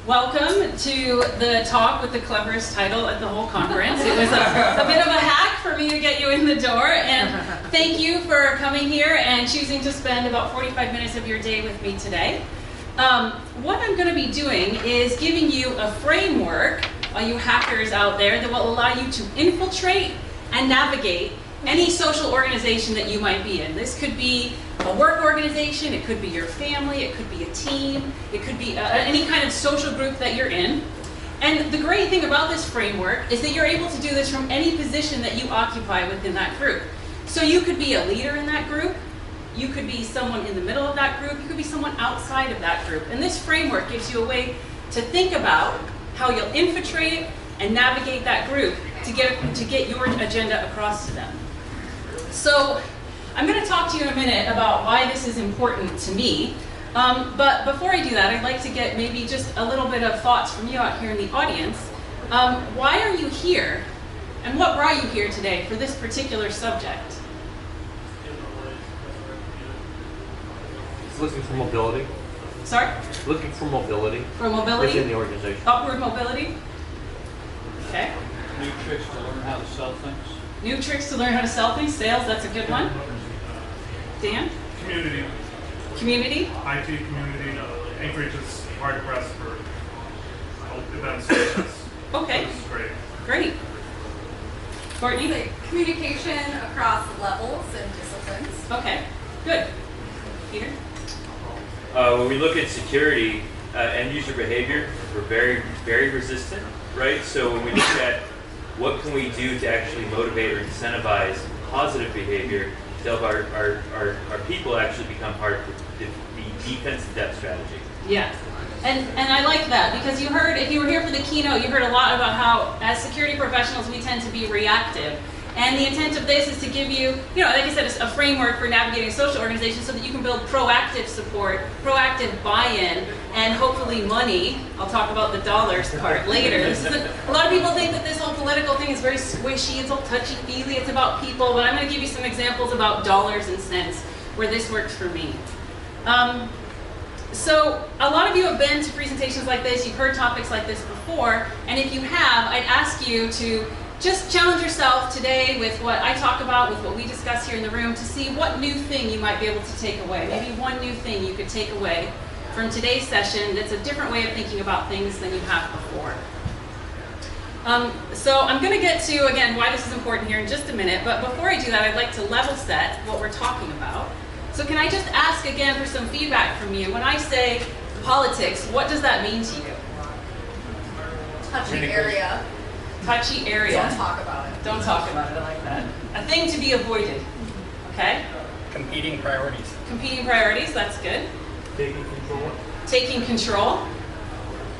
Welcome to the talk with the cleverest title at the whole conference. It was a bit of a hack for me to get you in the door, and thank you for coming here and choosing to spend about 45 minutes of your day with me today. What I'm going to be doing is giving you a framework, all you hackers out there, that will allow you to infiltrate and navigate any social organization that you might be in. This could be a work organization, it could be your family, it could be a team, it could be any kind of social group that you're in. And the great thing about this framework is that you're able to do this from any position that you occupy within that group. So you could be a leader in that group, you could be someone in the middle of that group, you could be someone outside of that group. And this framework gives you a way to think about how you'll infiltrate and navigate that group to get your agenda across to them. So I'm going to talk to you in a minute about why this is important to me. But before I do that, I'd like to get maybe just a little bit of thoughts from you out here in the audience. Why are you here? And what brought you here today for this particular subject? Looking for mobility. Sorry? Looking for mobility. For mobility? Within the organization. Upward mobility? Okay. New tricks to learn how to sell things. New tricks to learn how to sell things. Sales, that's a good one. Dan? Community. Community? IT community. Anchorage is hard to press for events like this. Okay. This is great. Great. Courtney? Like communication across levels and disciplines. Okay. Good. Peter? When we look at security, end user behavior, we're very, very resistant, right? So when we look at what can we do to actually motivate or incentivize positive behavior to help our people actually become part of the defensive depth strategy. Yeah. And I like that because you heard, if you were here for the keynote, you heard a lot about how as security professionals we tend to be reactive. And the intent of this is to give you, like I said, a framework for navigating social organizations so that you can build proactive support, proactive buy-in, and hopefully money. I'll talk about the dollars part later. A lot of people think that this whole political thing is very squishy, it's all touchy-feely, it's about people, but I'm going to give you some examples about dollars and cents where this works for me. So a lot of you have been to presentations like this, you've heard topics like this before, and if you have, I'd ask you to just challenge yourself today with what I talk about, with what we discuss here in the room, to see what new thing you might be able to take away. Maybe one new thing you could take away from today's session that's a different way of thinking about things than you have before. So I'm going to get to, again, why this is important here in just a minute, but before I do that, I'd like to level set what we're talking about. So can I just ask again for some feedback from you? When I say politics, what does that mean to you? Touchy area. Touchy area. Don't talk about it. Don't talk about it, I like that. A thing to be avoided, okay? Competing priorities. Competing priorities, that's good. Taking control. Taking control.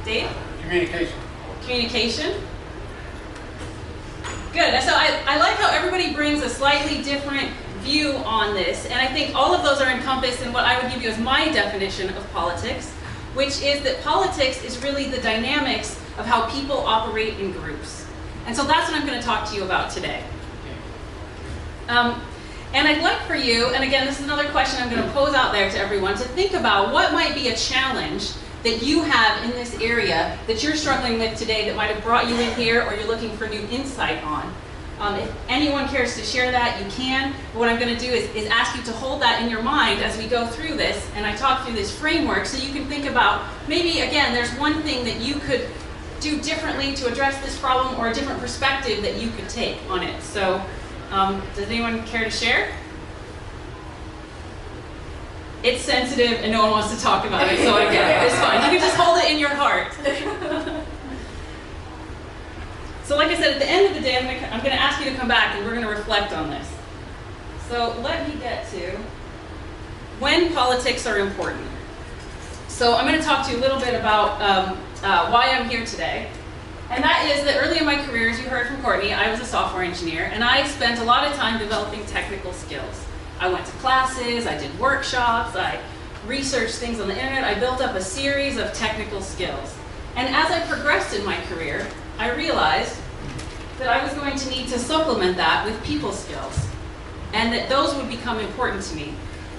Dave? Communication. Communication. Good, so I like how everybody brings a slightly different view on this, and I think all of those are encompassed in what I would give you as my definition of politics, which is that politics is really the dynamics of how people operate in groups. And so that's what I'm going to talk to you about today. And I'd like for you, and again, this is another question I'm going to pose out there to everyone, to think about what might be a challenge that you have in this area that you're struggling with today that might have brought you in here or you're looking for new insight on. If anyone cares to share that, you can. But what I'm going to do is ask you to hold that in your mind as we go through this and I talk through this framework so you can think about, maybe again, there's one thing that you could do differently to address this problem or a different perspective that you could take on it. So, does anyone care to share? It's sensitive and no one wants to talk about it, so I get it. It's fine. You can just hold it in your heart. So like I said, at the end of the day, I'm going to ask you to come back and we're going to reflect on this. So let me get to when politics are important. So I'm going to talk to you a little bit about why I'm here today. And that is that early in my career, as you heard from Courtney, I was a software engineer and I spent a lot of time developing technical skills. I went to classes, I did workshops, I researched things on the internet, I built up a series of technical skills. And as I progressed in my career, I realized that I was going to need to supplement that with people skills and that those would become important to me.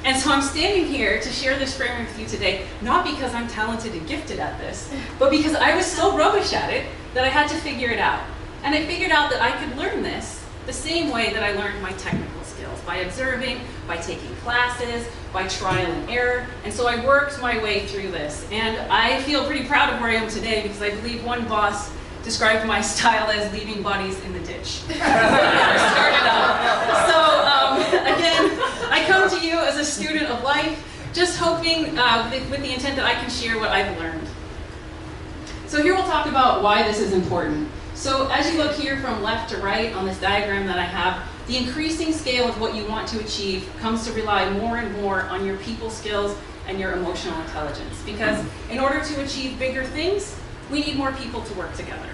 And so I'm standing here to share this framework with you today, not because I'm talented and gifted at this, but because I was so rubbish at it that I had to figure it out. And I figured out that I could learn this the same way that I learned my technical skills, by observing, by taking classes, by trial and error. And so I worked my way through this. And I feel pretty proud of where I am today because I believe one boss described my style as leaving bodies in the ditch. When I first started out. So again, I come to you as a student of life, just hoping with the intent that I can share what I've learned. So here we'll talk about why this is important. So as you look here from left to right on this diagram that I have, the increasing scale of what you want to achieve comes to rely more and more on your people skills and your emotional intelligence. Because in order to achieve bigger things, we need more people to work together.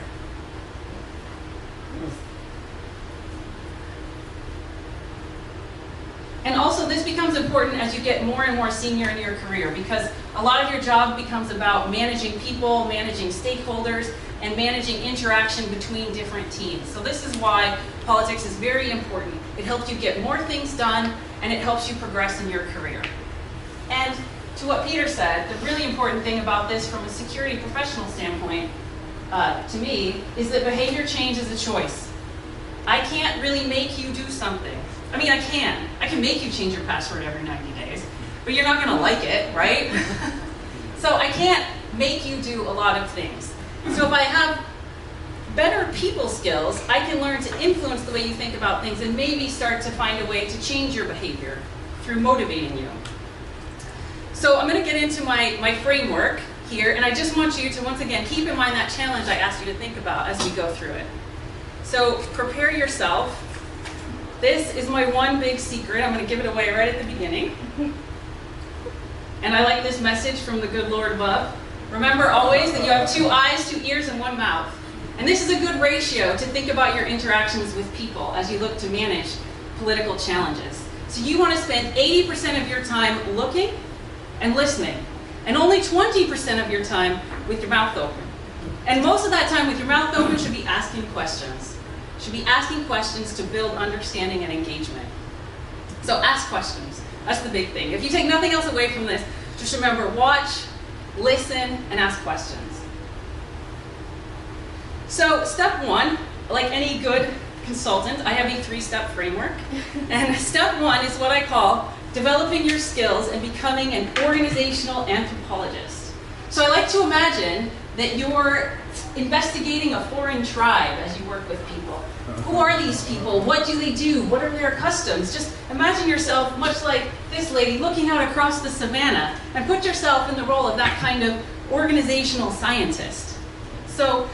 And also this becomes important as you get more and more senior in your career because a lot of your job becomes about managing people, managing stakeholders, and managing interaction between different teams. So this is why politics is very important. It helps you get more things done and it helps you progress in your career. And to what Peter said, the really important thing about this from a security professional standpoint, to me, is that behavior change is a choice. I can't really make you do something. I mean, I can. I can make you change your password every 90 days, but you're not gonna like it, right? So I can't make you do a lot of things. So if I have better people skills, I can learn to influence the way you think about things and maybe start to find a way to change your behavior through motivating you. So I'm gonna get into my framework here, and I just want you to, once again, keep in mind that challenge I asked you to think about as we go through it. So prepare yourself. This is my one big secret. I'm going to give it away right at the beginning. And I like this message from the good Lord above. Remember always that you have 2 eyes, 2 ears, and 1 mouth. And this is a good ratio to think about your interactions with people as you look to manage political challenges. So you want to spend 80% of your time looking and listening, and only 20% of your time with your mouth open. And most of that time with your mouth open should be asking questions. Should be asking questions to build understanding and engagement. So ask questions. That's the big thing. If you take nothing else away from this, just remember, watch, listen, and ask questions. So step 1, like any good consultant, I have a 3-step framework. And step 1 is what I call developing your skills and becoming an organizational anthropologist. So I like to imagine that you're investigating a foreign tribe as you work with people. Who are these people? What do they do? What are their customs? Just imagine yourself much like this lady looking out across the savannah and put yourself in the role of that kind of organizational scientist. So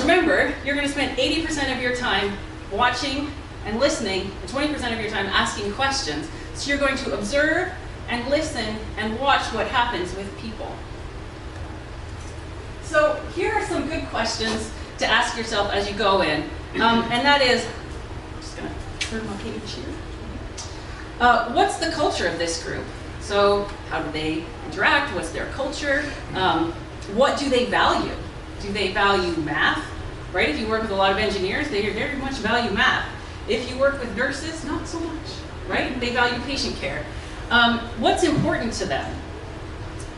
remember, you're going to spend 80% of your time watching and listening and 20% of your time asking questions. So you're going to observe and listen and watch what happens with people. So here are some good questions to ask yourself as you go in. And that is, I'm just going to turn my page here. What's the culture of this group? So how do they interact? What's their culture? What do they value? Do they value math? Right? If you work with a lot of engineers, they very much value math. If you work with nurses, not so much. Right? They value patient care. What's important to them?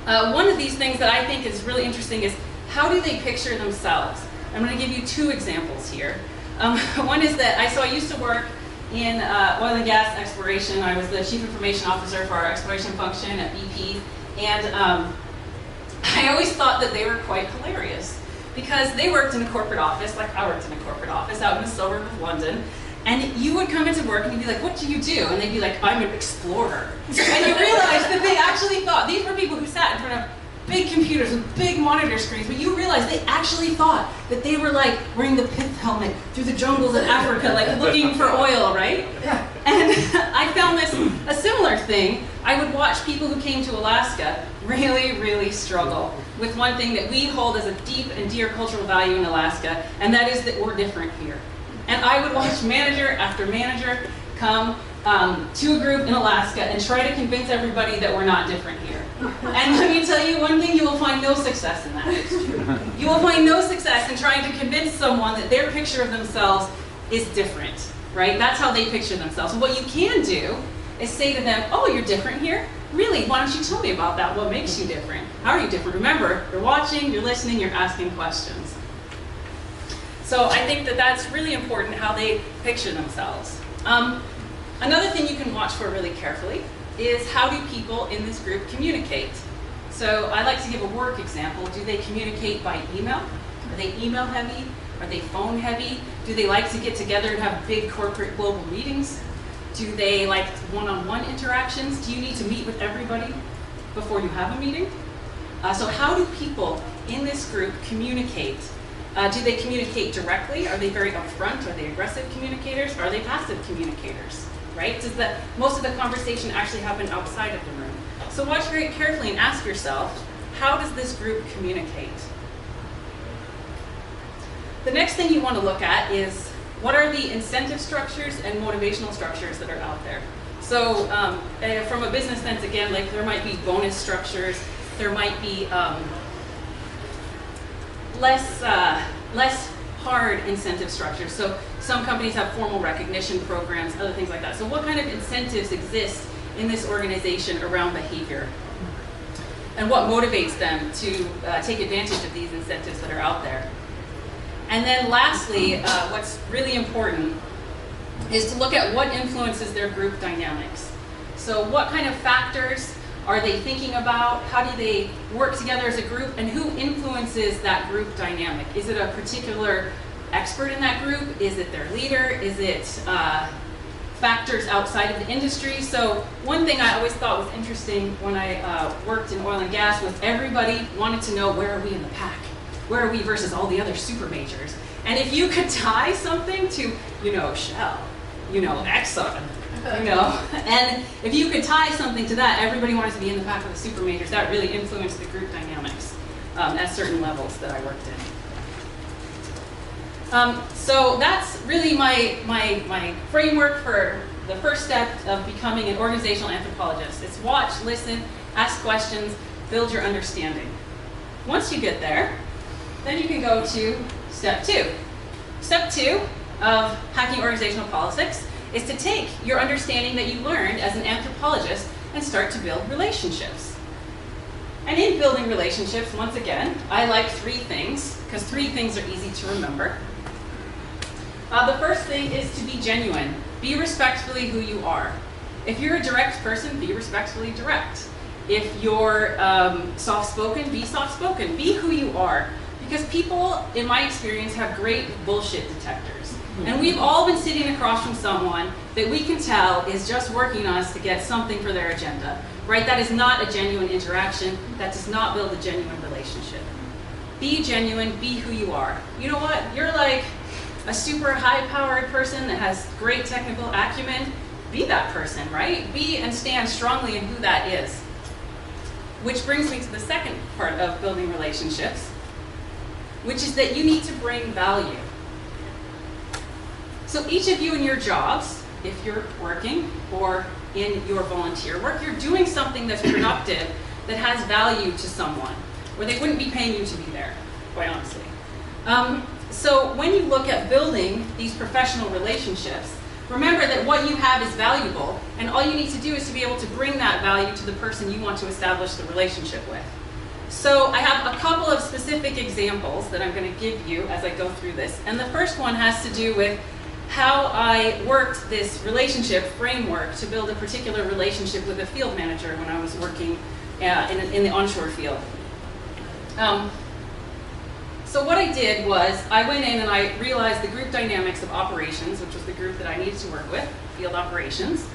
One of these things that I think is really interesting is how do they picture themselves? I'm going to give you 2 examples here. One is that I used to work in oil and gas exploration. I was the chief information officer for our exploration function at BP, and I always thought that they were quite hilarious because they worked in a corporate office, like I worked in a corporate office out in the suburb of London. And you would come into work and you'd be like, what do you do? And they'd be like, I'm an explorer. And you realize that they actually thought, these were people who sat in front of big computers with big monitor screens, but you realize they actually thought that they were like wearing the pith helmet through the jungles of Africa, like looking for oil, right? And I found this a similar thing. I would watch people who came to Alaska really, really struggle with one thing that we hold as a deep and dear cultural value in Alaska, and that is that we're different here. And I would watch manager after manager come to a group in Alaska and try to convince everybody that we're not different here. And let me tell you one thing, you will find no success in that. You will find no success in trying to convince someone that their picture of themselves is different, right? That's how they picture themselves. So what you can do is say to them, oh, you're different here? Really? Why don't you tell me about that? What makes you different? How are you different? Remember, you're watching, you're listening, you're asking questions. So I think that that's really important, how they picture themselves. Another thing you can watch for really carefully is how do people in this group communicate? So I like to give a work example. Do they communicate by email? Are they email heavy? Are they phone heavy? Do they like to get together and have big corporate global meetings? Do they like one-on-one interactions? Do you need to meet with everybody before you have a meeting? So how do people in this group communicate? Do they communicate directly? Are they very upfront? Are they aggressive communicators? Are they passive communicators? Right? Does most of the conversation actually happen outside of the room? So watch very carefully and ask yourself, how does this group communicate? The next thing you want to look at is, what are the incentive structures and motivational structures that are out there? So from a business sense, again, like there might be bonus structures, there might be less hard incentive structures. So some companies have formal recognition programs, other things like that. So what kind of incentives exist in this organization around behavior? And what motivates them to take advantage of these incentives that are out there? And then lastly, what's really important is to look at what influences their group dynamics. So what kind of factors are they thinking about? How do they work together as a group? And who influences that group dynamic? Is it a particular expert in that group? Is it their leader? Is it factors outside of the industry? So one thing I always thought was interesting when I worked in oil and gas was everybody wanted to know, where are we in the pack? Where are we versus all the other super majors? And if you could tie something to, Shell, Exxon, and if you could tie something to that, everybody wanted to be in the pack with the super majors. That really influenced the group dynamics at certain levels that I worked in. So that's really my framework for the first step of becoming an organizational anthropologist. It's watch, listen, ask questions, build your understanding. Once you get there, then you can go to step 2. Step 2 of hacking organizational politics is to take your understanding that you learned as an anthropologist and start to build relationships. And in building relationships, once again, I like 3 things, because 3 things are easy to remember. The first thing is to be genuine. Be respectfully who you are. If you're a direct person, be respectfully direct. If you're soft-spoken, be soft-spoken. Be who you are. Because people, in my experience, have great bullshit detectors. And we've all been sitting across from someone that we can tell is just working on us to get something for their agenda. Right? That is not a genuine interaction. That does not build a genuine relationship. Be genuine. Be who you are. You know what? You're like a super high-powered person that has great technical acumen. Be that person, right? Be and stand strongly in who that is. Which brings me to the second part of building relationships, which is that you need to bring value. So each of you in your jobs, if you're working or in your volunteer work, you're doing something that's productive, that has value to someone, or they wouldn't be paying you to be there, quite honestly. So when you look at building these professional relationships, remember that what you have is valuable, and all you need to do is to be able to bring that value to the person you want to establish the relationship with. So I have a couple of specific examples that I'm going to give you as I go through this. And the first one has to do with how I worked this relationship framework to build a particular relationship with a field manager when I was working in the onshore field. So what I did was I went in and I realized the group dynamics of operations, which was the group that I needed to work with, field operations.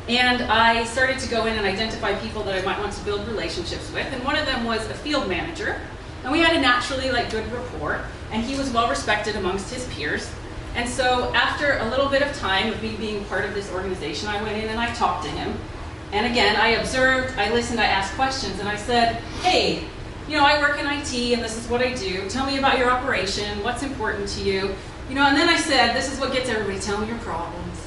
And I started to go in and identify people that I might want to build relationships with. And one of them was a field manager. And we had a naturally good rapport. And he was well respected amongst his peers. And so after a little bit of time of me being part of this organization, I went in and I talked to him. And again, I observed, I listened, I asked questions. And I said, hey, I work in IT and this is what I do. Tell me about your operation. What's important to you? And then I said, this is what gets everybody, tell me your problems.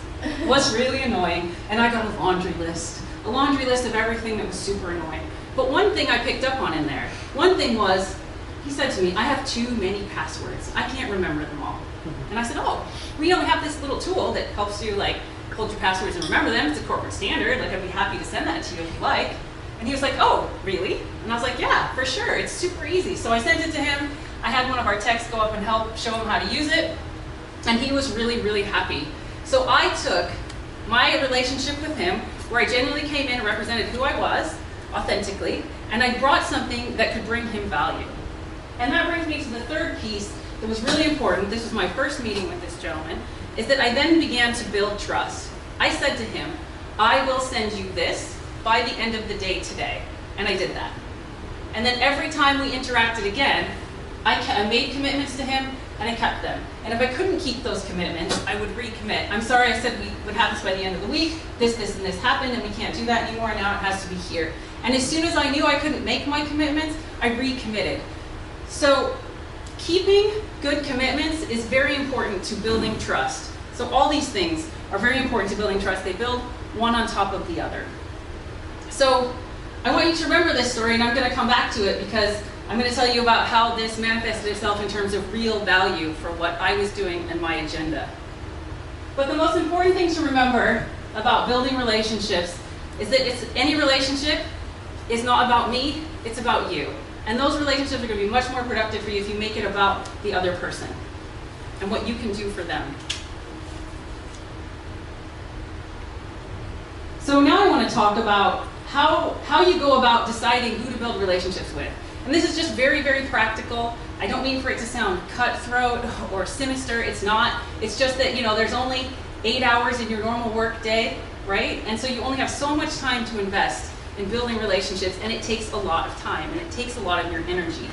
What's really annoying? And I got a laundry list of everything that was super annoying. But one thing I picked up on in there, one thing was, he said to me, I have too many passwords. I can't remember them all. And I said, oh, we have this little tool that helps you hold your passwords and remember them. It's a corporate standard. Like, I'd be happy to send that to you if you like. And he was like, oh, really? And I was like, yeah, for sure. It's super easy. So I sent it to him. I had one of our techs go up and help show him how to use it. And he was really, really happy. So I took my relationship with him, where I genuinely came in and represented who I was, authentically, and I brought something that could bring him value. And that brings me to the third piece that was really important. This was my first meeting with this gentleman, is that I then began to build trust. I said to him, I will send you this by the end of the day today. And I did that. And then every time we interacted again, I made commitments to him, and I kept them. And if I couldn't keep those commitments, I would recommit. I'm sorry, I said we would have this by the end of the week. This, and this happened, and we can't do that anymore. Now it has to be here. And as soon as I knew I couldn't make my commitments, I recommitted. So keeping good commitments is very important to building trust. So all these things are very important to building trust. They build one on top of the other. So I want you to remember this story, and I'm going to come back to it because I'm going to tell you about how this manifested itself in terms of real value for what I was doing and my agenda. But the most important thing to remember about building relationships is that any relationship is not about me, it's about you. And those relationships are going to be much more productive for you if you make it about the other person and what you can do for them. So now I want to talk about how you go about deciding who to build relationships with. And this is just very, very practical. I don't mean for it to sound cutthroat or sinister. It's not. It's just that, there's only 8 hours in your normal work day, right? And so you only have so much time to invest in building relationships, and it takes a lot of time, and it takes a lot of your energy.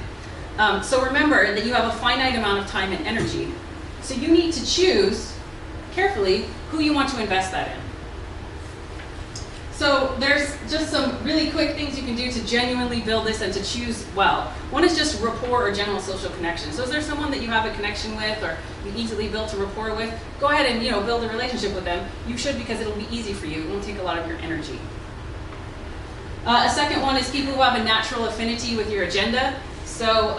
So remember that you have a finite amount of time and energy. So you need to choose carefully who you want to invest that in. So there's just some really quick things you can do to genuinely build this and to choose well. One is just rapport or general social connection. So is there someone that you have a connection with or you easily built a rapport with? Go ahead and build a relationship with them. You should, because it'll be easy for you. It won't take a lot of your energy. A second one is people who have a natural affinity with your agenda. So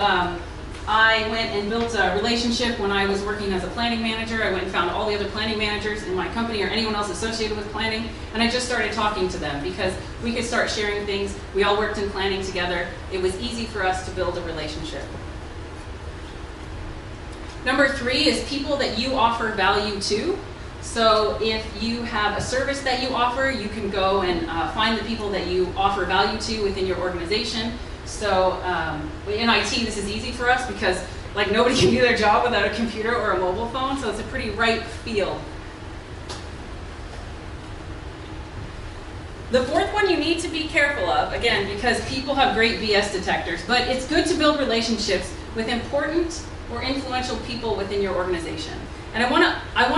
I went and built a relationship when I was working as a planning manager. I went and found all the other planning managers in my company or anyone else associated with planning, and I just started talking to them because we could start sharing things. We all worked in planning together. It was easy for us to build a relationship. Number 3 is people that you offer value to. So if you have a service that you offer, you can go and find the people that you offer value to within your organization. So in IT, this is easy for us because nobody can do their job without a computer or a mobile phone, so it's a pretty ripe field. The fourth one you need to be careful of, again, because people have great BS detectors, but it's good to build relationships with important or influential people within your organization. And I want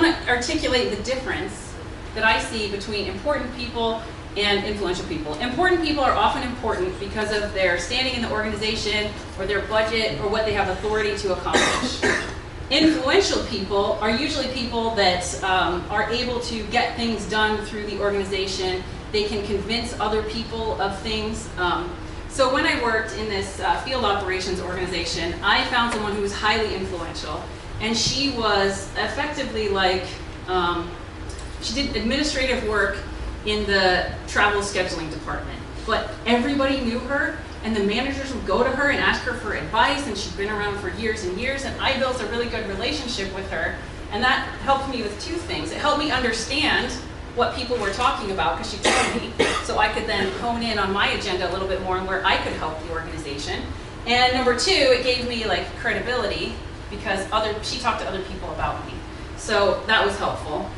to articulate the difference that I see between important people and influential people. Important people are often important because of their standing in the organization or their budget or what they have authority to accomplish. Influential people are usually people that are able to get things done through the organization. They can convince other people of things. So when I worked in this field operations organization, I found someone who was highly influential, and she was effectively she did administrative work in the travel scheduling department. But everybody knew her, and the managers would go to her and ask her for advice, and she'd been around for years and years, and I built a really good relationship with her, and that helped me with 2 things. It helped me understand what people were talking about, because she told me, so I could then hone in on my agenda a little bit more and where I could help the organization. And number 2, it gave me credibility, because she talked to other people about me. So that was helpful.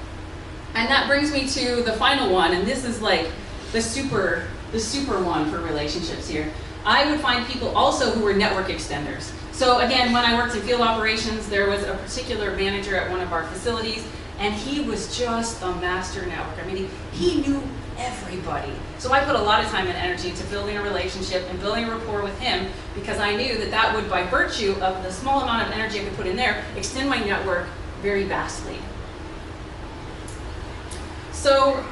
And that brings me to the final one, and this is the super one for relationships here. I would find people also who were network extenders. So again, when I worked in field operations, there was a particular manager at one of our facilities, and he was just a master networker. I mean, he knew everybody. So I put a lot of time and energy into building a relationship and building a rapport with him, because I knew that that would, by virtue of the small amount of energy I could put in there, extend my network very vastly. So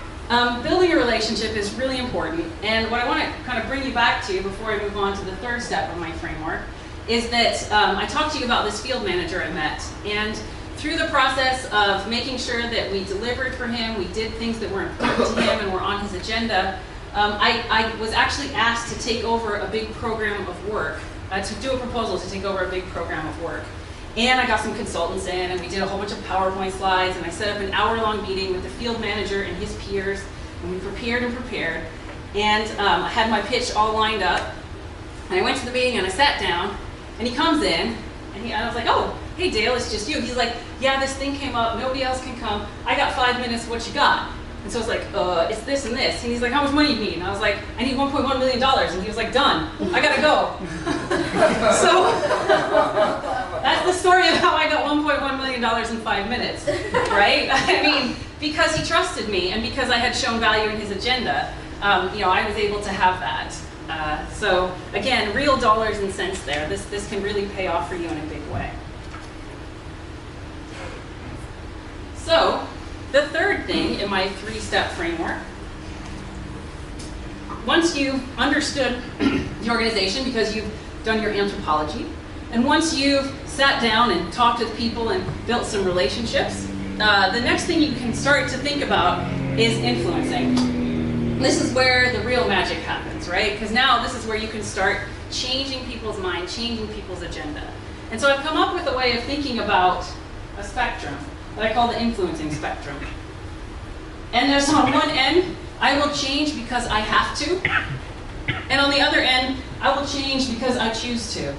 building a relationship is really important, and what I want to kind of bring you back to before I move on to the third step of my framework is that I talked to you about this field manager I met, and through the process of making sure that we delivered for him, we did things that were important to him and were on his agenda, I was actually asked to take over a big program of work, to do a proposal to take over a big program of work. And I got some consultants in, and we did a whole bunch of PowerPoint slides, and I set up an hour-long meeting with the field manager and his peers, and we prepared and prepared. And I had my pitch all lined up, and I went to the meeting and I sat down, and he comes in, and I was like, oh, hey Dale, it's just you. He's like, yeah, this thing came up, nobody else can come. I got 5 minutes, what you got? And so I was like, it's this and this. And he's like, how much money do you need? And I was like, I need $1.1 million. And he was like, done, I gotta go. So that's the story of how I got $1.1 million in 5 minutes, right? I mean, because he trusted me and because I had shown value in his agenda, I was able to have that. So again, real dollars and cents there. This can really pay off for you in a big way. So, the third thing in my 3-step framework, once you've understood the organization because you've done your anthropology, and once you've sat down and talked with people and built some relationships, the next thing you can start to think about is influencing. This is where the real magic happens, right? Because now this is where you can start changing people's mind, changing people's agenda. And so I've come up with a way of thinking about a spectrum that I call the influencing spectrum. And there's on one end, I will change because I have to. And on the other end, I will change because I choose to.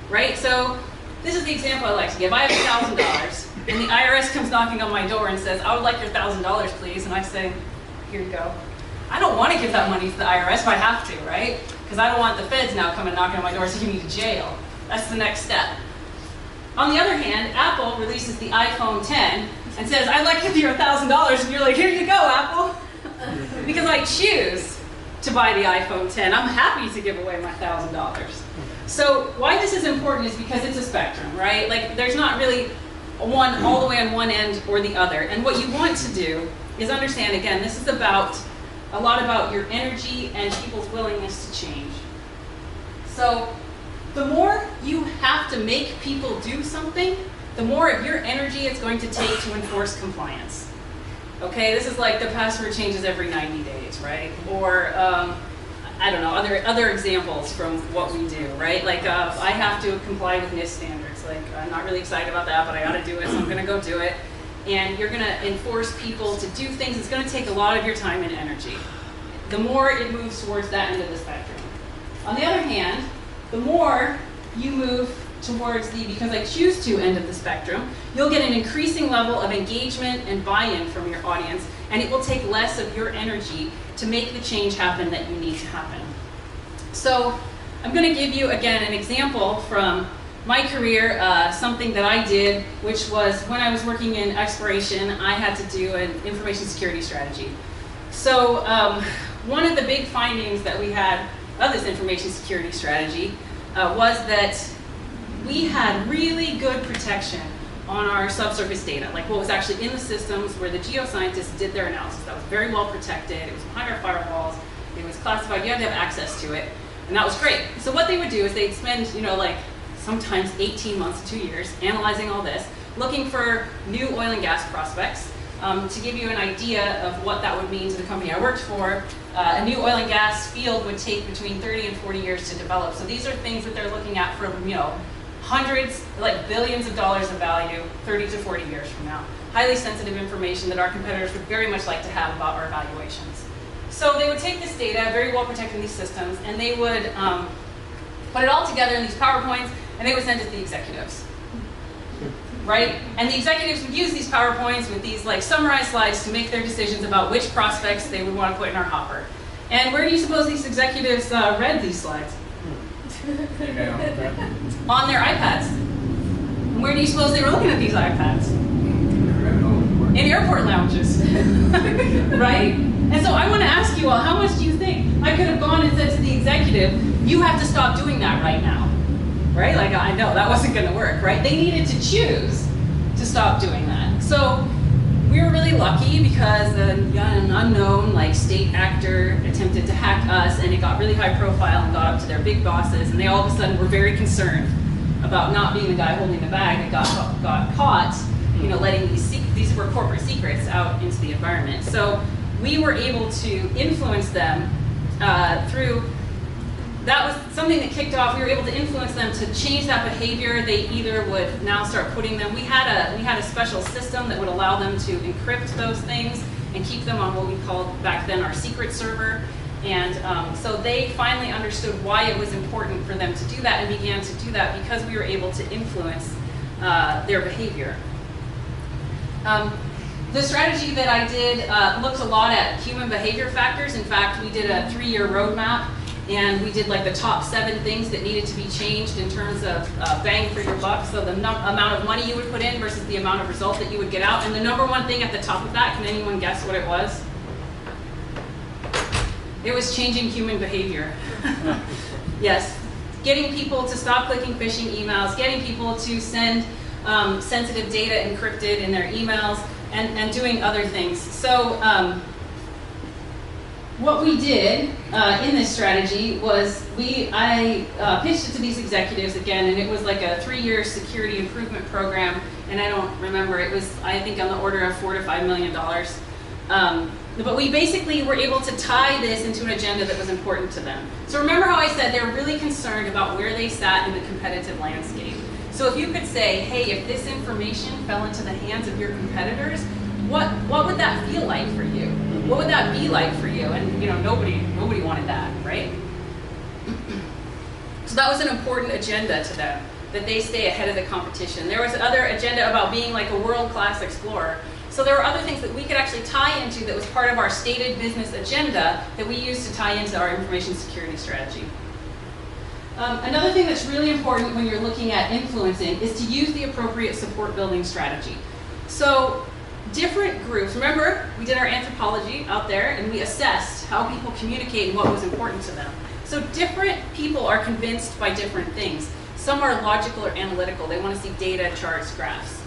Right? So this is the example I like to give. I have $1,000, and the IRS comes knocking on my door and says, I would like your $1,000, please. And I say, here you go. I don't want to give that money to the IRS, but I have to, right? Because I don't want the feds now coming knocking on my door and sending me to jail. That's the next step. On the other hand, Apple releases the iPhone 10 and says, I'd like to give you $1,000, and you're like, here you go, Apple. Because I choose to buy the iPhone 10. I'm happy to give away my $1,000. So why this is important is because it's a spectrum, right? Like there's not really one all the way on one end or the other. And what you want to do is understand, again, this is about a lot about your energy and people's willingness to change. So the more you have to make people do something, the more of your energy it's going to take to enforce compliance. Okay, this is like the password changes every 90 days, right? Or, I don't know, other examples from what we do, right? Like, I have to comply with NIST standards. Like, I'm not really excited about that, but I gotta do it, so I'm gonna go do it. And you're gonna enforce people to do things. It's gonna take a lot of your time and energy. The more it moves towards that end of the spectrum. On the other hand, the more you move towards the because I choose to end of the spectrum, you'll get an increasing level of engagement and buy-in from your audience, and it will take less of your energy to make the change happen that you need to happen. So I'm going to give you, again, an example from my career, something that I did, which was when I was working in exploration, I had to do an information security strategy. So one of the big findings that we had of this information security strategy was that we had really good protection on our subsurface data, like what was actually in the systems where the geoscientists did their analysis. That was very well protected, it was behind our firewalls, it was classified, you had to have access to it, and that was great. So what they would do is they'd spend, like sometimes 18 months to 2 years analyzing all this, looking for new oil and gas prospects. To give you an idea of what that would mean to the company I worked for, a new oil and gas field would take between 30 and 40 years to develop. So these are things that they're looking at from, hundreds, like billions of dollars of value, 30 to 40 years from now. Highly sensitive information that our competitors would very much like to have about our evaluations. So they would take this data, very well protected in these systems, and they would put it all together in these PowerPoints, and they would send it to the executives. Right? And the executives would use these PowerPoints with these like summarized slides to make their decisions about which prospects they would want to put in our hopper. And where do you suppose these executives read these slides? On their iPads. And where do you suppose they were looking at these iPads? In airport lounges. Right? And so I want to ask you all, how much do you think I could have gone and said to the executive, you have to stop doing that right now? Right? Like, I know that wasn't going to work, right? They needed to choose to stop doing that. So we were really lucky because an unknown like state actor attempted to hack us, and it got really high profile and got up to their big bosses, and they all of a sudden were very concerned about not being the guy holding the bag that got caught letting these were corporate secrets out into the environment. So we were able to influence them through. That was something that kicked off. We were able to influence them to change that behavior. They either would now start putting them. We had a special system that would allow them to encrypt those things and keep them on what we called back then our secret server. And so they finally understood why it was important for them to do that and began to do that because we were able to influence their behavior. The strategy that I did looked a lot at human behavior factors. In fact, we did a 3-year roadmap, and we did like the top 7 things that needed to be changed in terms of bang for your buck. So the amount of money you would put in versus the amount of result that you would get out. And the number one thing at the top of that, can anyone guess what it was? It was changing human behavior. Yes, getting people to stop clicking phishing emails, getting people to send sensitive data encrypted in their emails, and doing other things. So what we did in this strategy was I pitched it to these executives again, and it was like a 3-year security improvement program, and I don't remember, it was I think on the order of $4 to $5 million. But we basically were able to tie this into an agenda that was important to them. So remember how I said they're really concerned about where they sat in the competitive landscape. So if you could say, hey, if this information fell into the hands of your competitors, what would that feel like for you? What would that be like for you? And nobody wanted that, right? So that was an important agenda to them, that they stay ahead of the competition. There was another agenda about being like a world-class explorer. So there were other things that we could actually tie into that was part of our stated business agenda that we used to tie into our information security strategy. Another thing that's really important when you're looking at influencing is to use the appropriate support building strategy. So different groups, remember we did our anthropology out there and we assessed how people communicate and what was important to them. So different people are convinced by different things. Some are logical or analytical, they want to see data, charts, graphs.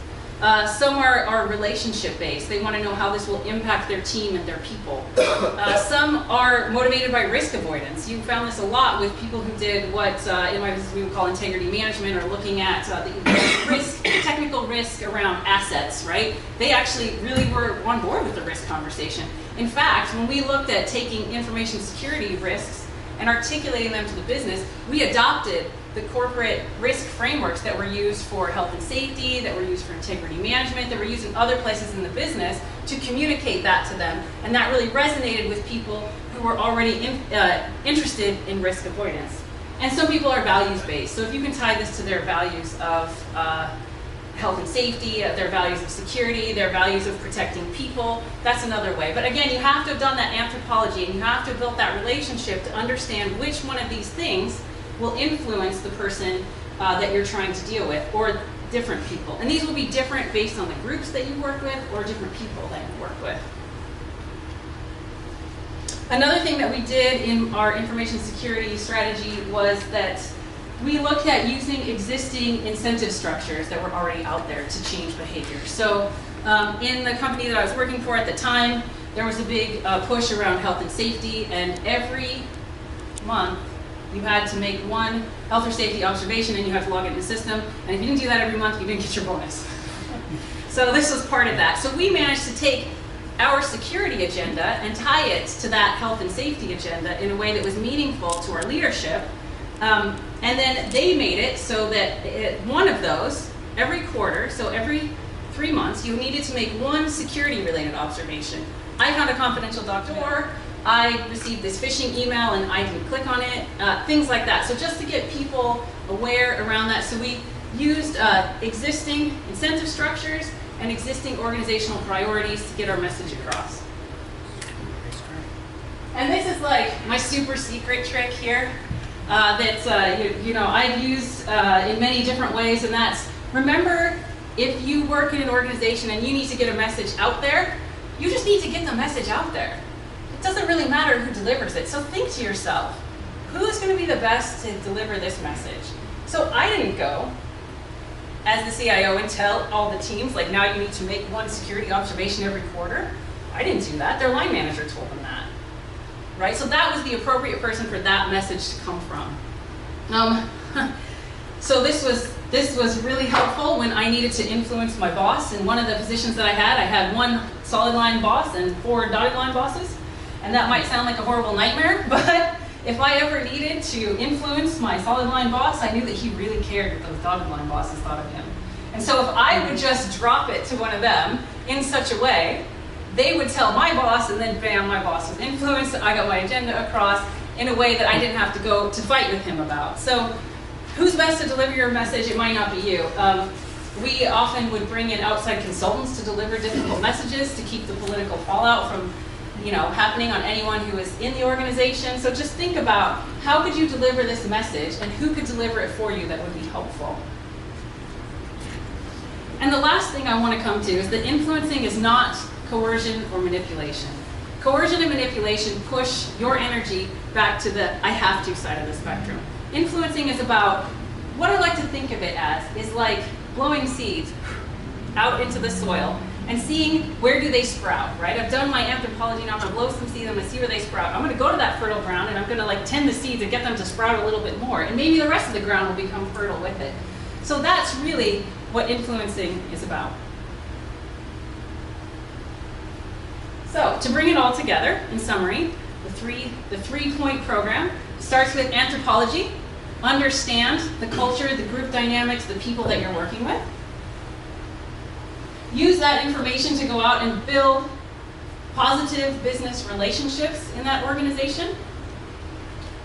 Some are relationship based. They want to know how this will impact their team and their people. Some are motivated by risk avoidance. You found this a lot with people who did what in my business we would call integrity management, or looking at the risk, technical risk around assets, right? They actually really were on board with the risk conversation. In fact, when we looked at taking information security risks and articulating them to the business, we adopted the corporate risk frameworks that were used for health and safety, that were used for integrity management, that were used in other places in the business to communicate that to them. And that really resonated with people who were already interested in risk avoidance. And some people are values-based. So if you can tie this to their values of health and safety, their values of security, their values of protecting people, that's another way. But again, you have to have done that anthropology, and you have to have built that relationship to understand which one of these things will influence the person that you're trying to deal with, or different people. And these will be different based on the groups that you work with or different people that you work with. Another thing that we did in our information security strategy was that we looked at using existing incentive structures that were already out there to change behavior. So in the company that I was working for at the time, there was a big push around health and safety, and every month you had to make one health or safety observation and you had to log it in the system. And if you didn't do that every month, you didn't get your bonus. So this was part of that. So we managed to take our security agenda and tie it to that health and safety agenda in a way that was meaningful to our leadership. And then they made it so that one of those, every quarter, so every 3 months, you needed to make one security-related observation. I found a confidential document. I received this phishing email and I didn't click on it, things like that. So just to get people aware around that. So we used existing incentive structures and existing organizational priorities to get our message across. And this is like my super secret trick here that I've used in many different ways, and that's, remember, if you work in an organization and you need to get a message out there, you just need to get the message out there. It doesn't really matter who delivers it. So think to yourself, who's going to be the best to deliver this message? So I didn't go as the CIO and tell all the teams, like, now you need to make one security observation every quarter. I didn't do that. Their line manager told them that. Right? So that was the appropriate person for that message to come from. So this was This was really helpful when I needed to influence my boss. In one of the positions that I had 1 solid line boss and 4 dotted line bosses. And that might sound like a horrible nightmare, but if I ever needed to influence my solid line boss, I knew that he really cared what those dotted line bosses thought of him. And so if I would just drop it to one of them in such a way, they would tell my boss, and then bam, my boss was influenced. I got my agenda across in a way that I didn't have to go to fight with him about. So who's best to deliver your message? It might not be you. We often would bring in outside consultants to deliver difficult messages to keep the political fallout from happening on anyone who is in the organization. So just think about how could you deliver this message and who could deliver it for you that would be helpful. And the last thing I want to come to is that influencing is not coercion or manipulation. Coercion and manipulation push your energy back to the I have to side of the spectrum. Influencing is about, what I like to think of it as, is like blowing seeds out into the soil and seeing where do they sprout, right? I've done my anthropology now, I'm gonna blow some seeds, I'm gonna see where they sprout. I'm gonna go to that fertile ground and I'm gonna tend the seeds and get them to sprout a little bit more. And maybe the rest of the ground will become fertile with it. So that's really what influencing is about. So to bring it all together, in summary, the three-point program starts with anthropology. Understand the culture, the group dynamics, the people that you're working with. Use that information to go out and build positive business relationships in that organization.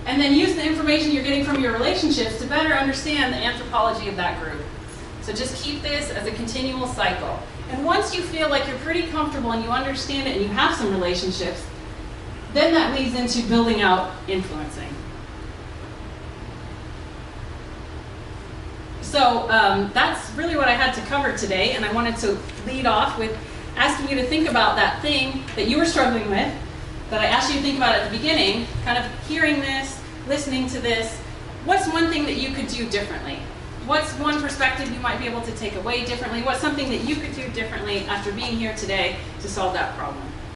And then use the information you're getting from your relationships to better understand the anthropology of that group. So just keep this as a continual cycle. And once you feel like you're pretty comfortable and you understand it and you have some relationships, then that leads into building out influencing. So that's really what I had to cover today, and I wanted to lead off with asking you to think about that thing that you were struggling with, that I asked you to think about at the beginning, kind of hearing this, listening to this. What's one thing that you could do differently? What's one perspective you might be able to take away differently? What's something that you could do differently after being here today to solve that problem?